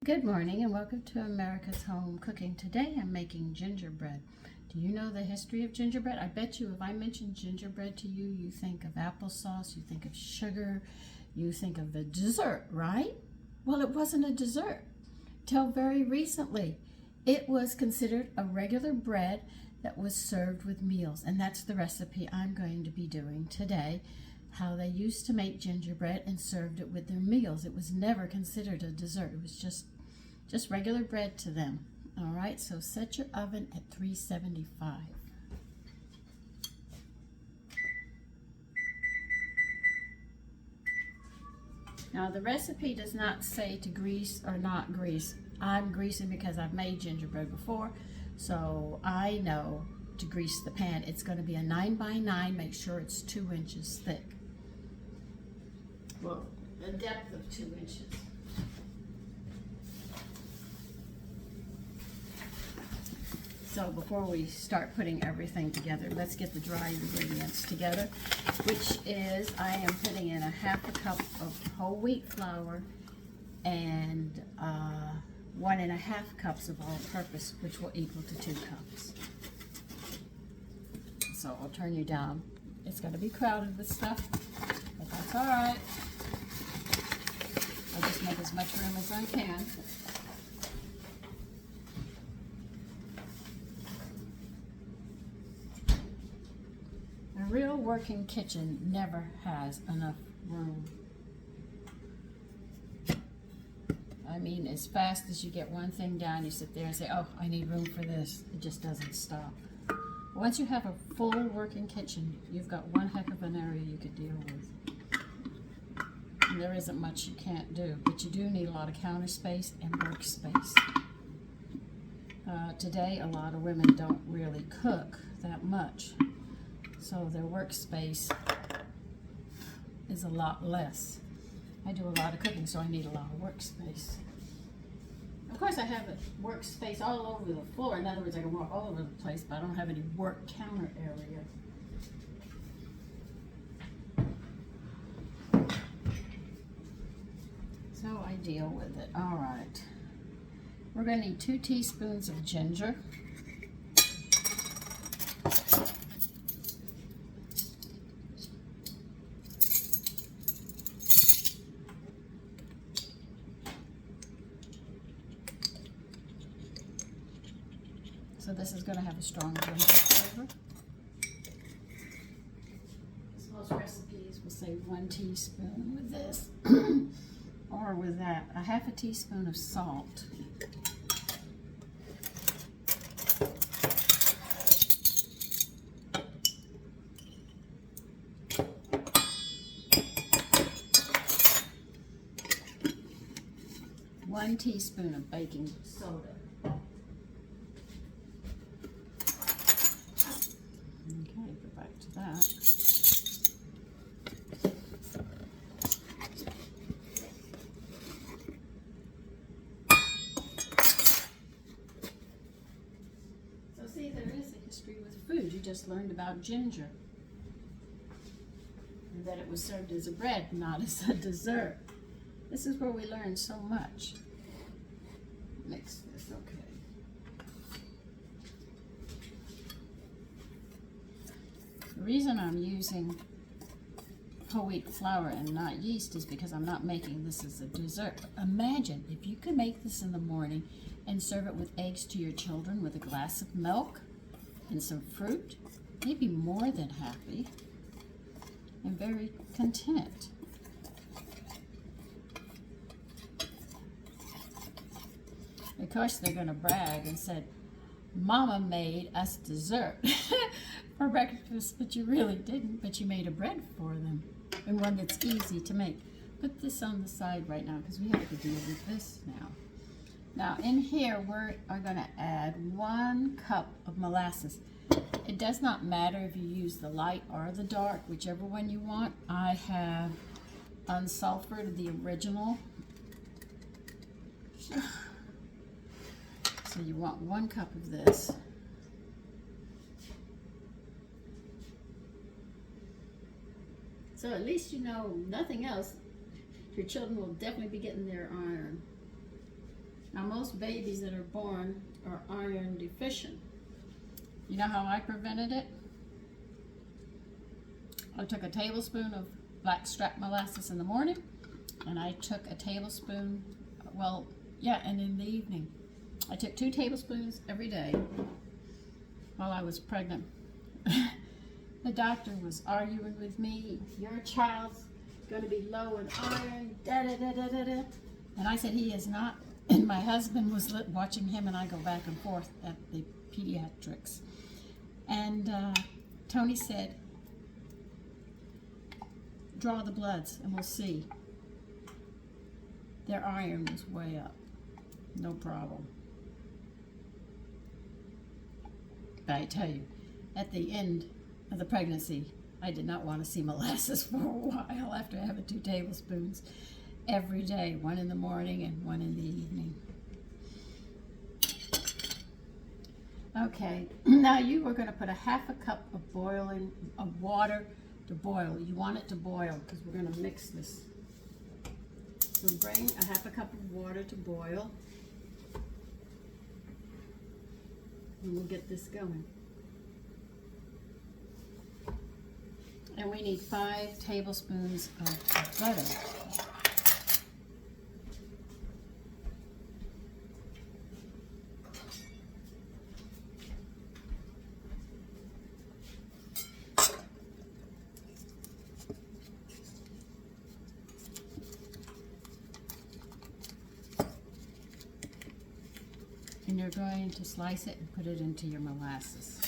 Good morning and welcome to America's Home Cooking. Today I'm making gingerbread. Do you know the history of gingerbread? I bet you if I mention gingerbread to you, you think of applesauce, you think of sugar, you think of a dessert, right? Well, it wasn't a dessert till very recently. It was considered a regular bread that was served with meals, and that's the recipe I'm going to be doing today. How they used to make gingerbread and served it with their meals. It was never considered a dessert. It was just regular bread to them. All right, so set your oven at 375. Now the recipe does not say to grease or not grease. I'm greasing because I've made gingerbread before, so I know to grease the pan. It's going to be a 9 by 9. Make sure it's 2 inches thick. Well, the depth of 2 inches. So before we start putting everything together, let's get the dry ingredients together, which is I am putting in a half a cup of whole wheat flour and 1.5 cups of all-purpose, which will equal to 2 cups. So I'll turn you down. It's going to be crowded with stuff, but that's all right. I'll just make as much room as I can. A real working kitchen never has enough room. I mean, as fast as you get one thing down, you sit there and say, oh, I need room for this. It just doesn't stop. Once you have a full working kitchen, you've got one heck of an area you could deal with. And there isn't much you can't do, but you do need a lot of counter space and workspace. Today, a lot of women don't really cook that much, so their workspace is a lot less. I do a lot of cooking, so I need a lot of workspace. Of course, I have a workspace all over the floor. In other words, I can walk all over the place, but I don't have any work counter area. So I deal with it. All right. We're going to need 2 teaspoons of ginger. So this is going to have a strong ginger flavor. Most recipes will say 1 teaspoon with this, or with that, a half a teaspoon of salt. One teaspoon of baking soda. Okay, go back to that. So see, there is a history with food. You just learned about ginger. And that it was served as a bread, not as a dessert. This is where we learn so much. Mix this, okay. The reason I'm using whole wheat flour and not yeast is because I'm not making this as a dessert. Imagine if you could make this in the morning and serve it with eggs to your children with a glass of milk and some fruit. They'd be more than happy and very content. Of course, they're going to brag and said, Mama made us dessert for breakfast, but you really didn't, but you made a bread for them, and one that's easy to make. Put this on the side right now because we have to deal with this now. Now, in here, we are going to add 1 cup of molasses. It does not matter if you use the light or the dark, whichever one you want. I have unsulfured, the original. So you want 1 cup of this. So at least you know nothing else. Your children will definitely be getting their iron. Now most babies that are born are iron deficient. You know how I prevented it? I took a tablespoon of blackstrap molasses in the morning, and I took a tablespoon, and in the evening. I took 2 tablespoons every day while I was pregnant. The doctor was arguing with me, your child's going to be low in iron, da-da-da-da-da-da. And I said, he is not. And my husband was watching him and I go back and forth at the pediatrics. And Tony said, draw the bloods and we'll see. Their iron was way up. No problem. But I tell you, at the end of the pregnancy, I did not want to see molasses for a while after having 2 tablespoons every day, 1 in the morning and 1 in the evening. Okay, now you are going to put a half a cup of water to boil. You want it to boil because we're going to mix this. So bring a half a cup of water to boil, and we'll get this going. And we need 5 tablespoons of butter. And you're going to slice it and put it into your molasses.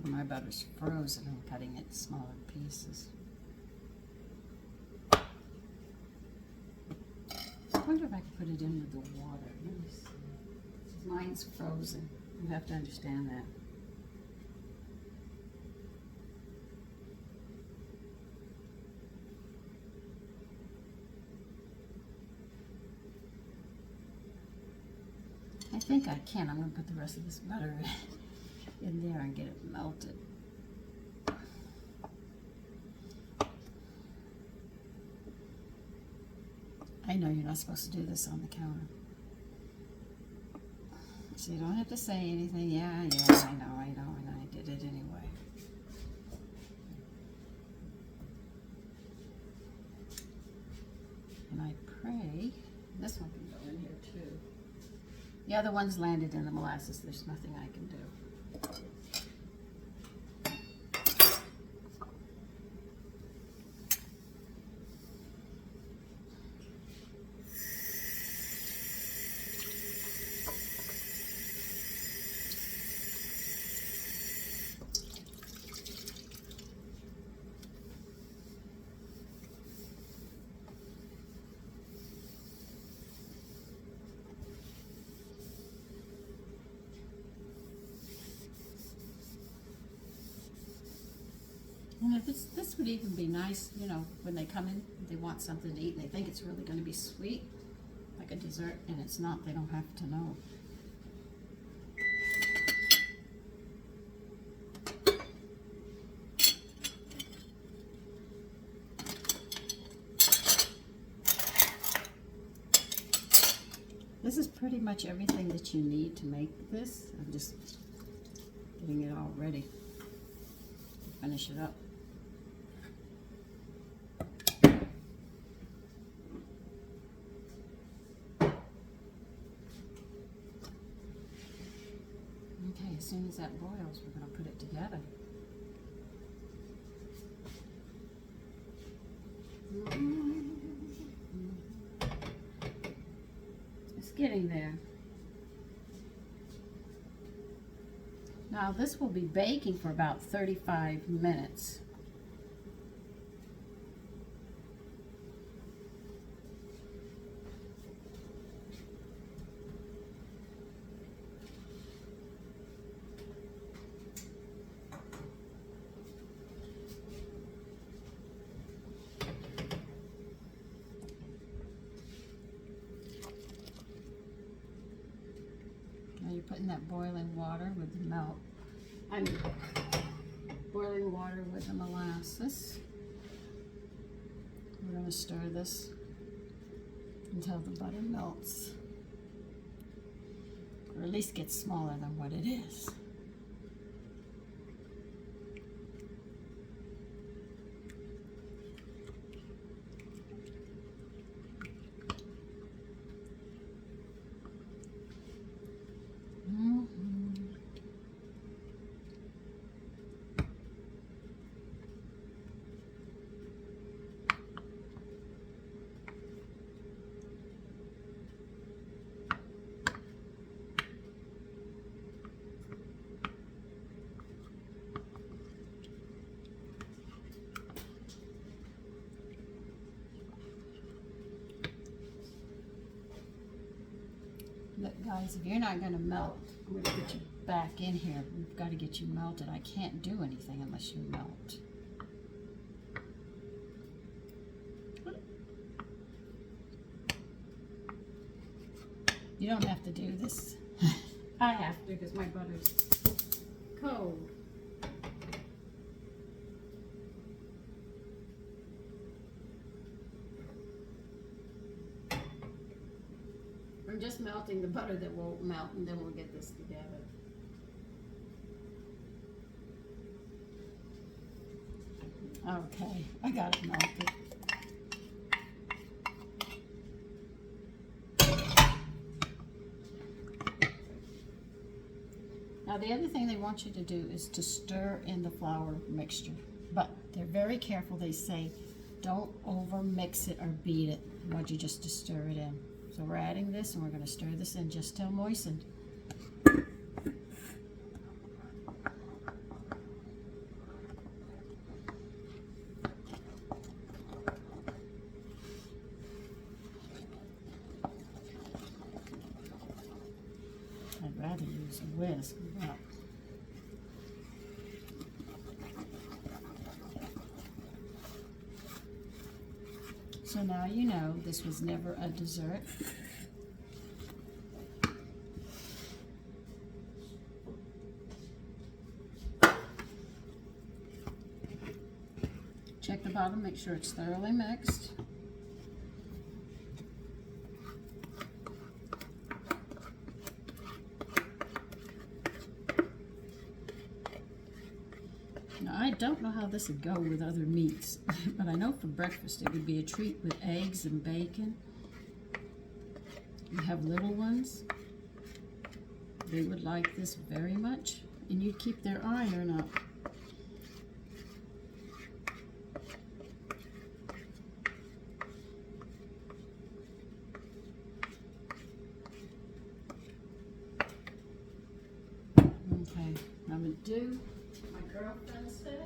My butter's frozen. I'm cutting it in smaller pieces. I wonder if I could put it in with the water. Let me see. Mine's frozen. You have to understand that. I think I can. I'm going to put the rest of this butter in there and get it melted. I know you're not supposed to do this on the counter. So you don't have to say anything. Yeah, I know, and I did it anyway. And I pray this one can go in here too. The other one's landed in the molasses. There's nothing I can do. And if this would even be nice, you know, when they come in, they want something to eat and they think it's really going to be sweet, like a dessert, and it's not. They don't have to know. This is pretty much everything that you need to make this. I'm just getting it all ready to finish it up. Okay, as soon as that boils, we're going to put it together. It's getting there. Now this will be baking for about 35 minutes. Now you're putting that boiling water with the milk. Boiling water with the molasses. We're going to stir this until the butter melts, or at least gets smaller than what it is. Look, guys, if you're not going to melt, I'm going to put you back in here. We've got to get you melted. I can't do anything unless you melt. You don't have to do this. I have to because my butter's cold. I'm just melting the butter that won't melt, and then we'll get this together. Okay, I got it melted. Now the other thing they want you to do is to stir in the flour mixture. But they're very careful. They say don't over mix it or beat it. I want you just to stir it in. So we're adding this, and we're going to stir this in just till moistened. I'd rather use a whisk, but so now you know this was never a dessert. Check the bottom, make sure it's thoroughly mixed. Now, I don't know how this would go with other meats, but I know for breakfast it would be a treat with eggs and bacon. You have little ones, they would like this very much, and you'd keep their iron up. Okay, I'm going to do what my girlfriend said.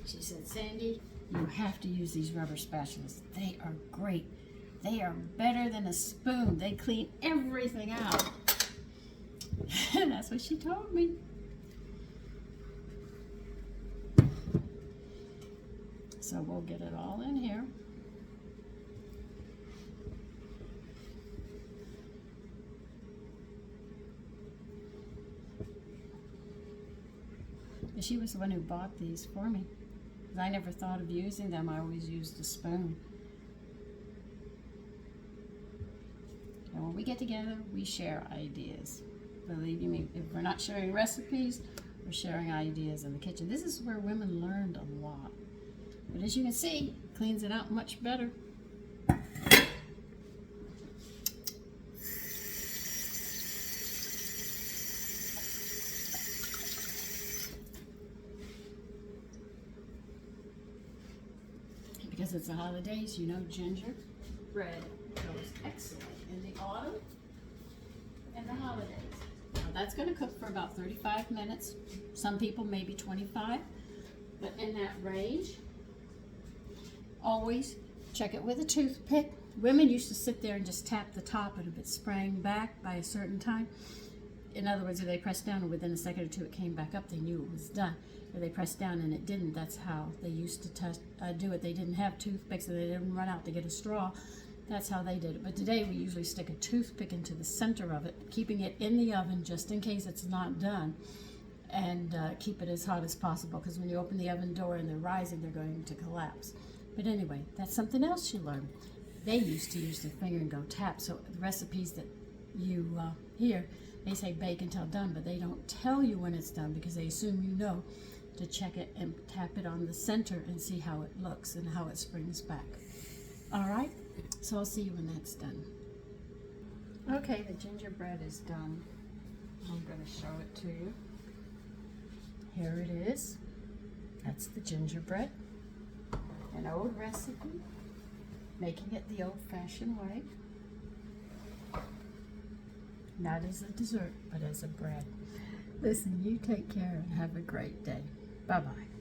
She said, Sandy, you have to use these rubber spatulas. They are great. They are better than a spoon. They clean everything out. And that's what she told me. So we'll get it all in here. She was the one who bought these for me. I never thought of using them. I always used a spoon. And when we get together, we share ideas. Believe you me, if we're not sharing recipes, we're sharing ideas in the kitchen. This is where women learned a lot. But as you can see, it cleans it out much better. Because it's the holidays, you know, gingerbread goes excellent in the autumn. that's going to cook for about 35 minutes. Some people maybe 25, but in that range. Always check it with a toothpick. Women used to sit there and just tap the top, and if it sprang back by a certain time, in other words, if they pressed down and within a second or two it came back up, they knew it was done. If they pressed down and it didn't, that's how they used to do it. They didn't have toothpicks, so they didn't run out to get a straw. That's how they did it. But today we usually stick a toothpick into the center of it, keeping it in the oven just in case it's not done, and keep it as hot as possible, because when you open the oven door and they're rising, they're going to collapse. But anyway, that's something else you learn. They used to use their finger and go tap, so the recipes that you hear, they say bake until done, but they don't tell you when it's done because they assume you know to check it and tap it on the center and see how it looks and how it springs back. All right, so I'll see you when that's done. Okay, the gingerbread is done. I'm going to show it to you. Here it is. That's the gingerbread. An old recipe, making it the old-fashioned way. Not as a dessert, but as a bread. Listen, you take care and have a great day. Bye-bye.